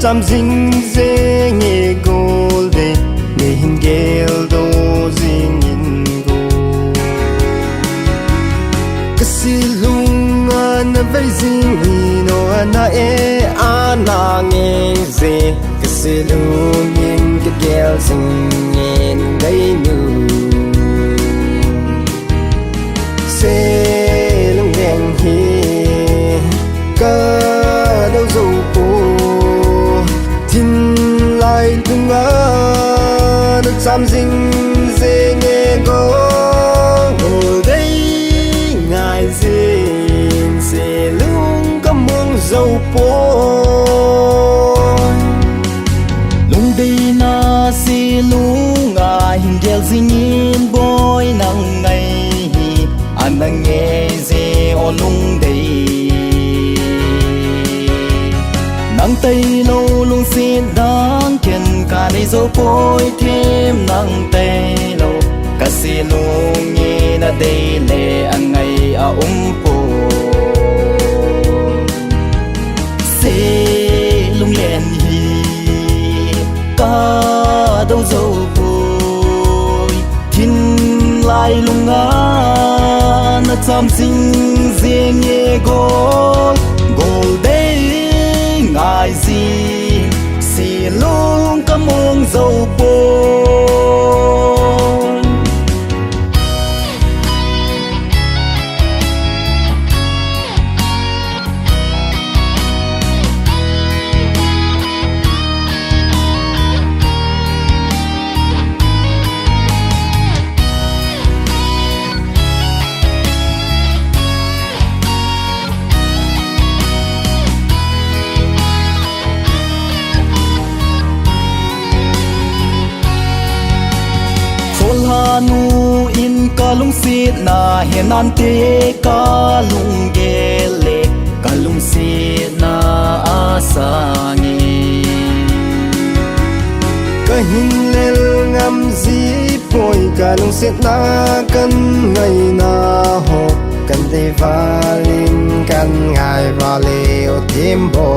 chăm dinh dê nghe gol de nghe hình gel do dinh in go kasilung na vai ding no na e ana nghe ze kasilung in cái gel sing in gây nu se lung đen hi ca đâu dấu cô tin lại tung á nó chăm dinh dê nghe có ngồi đây ngài dinh sẽ luôn có mong dấu po lung đi na si lung ngài hình gel dinh in boy nang ngày anh đang nghe dê o lung đây nang tay lâu luôn xin đáng khen cả đi dấu bôi thêm nang tay lâu cả xin luôn nghe na đây lệ anh ngày à po sẽ lung lên hi cả đâu dấu bôi thiên lại lung á na chăm sinh riêng nghe gol đây ngài gì xì luôn có mong dấu bôi nu in ka lung si na henan te ka lung gele ka lung si na asangi ka hin lel ngam zi poi ka lung si na kan ngai na ho kan de valin kan ngai vale o tempo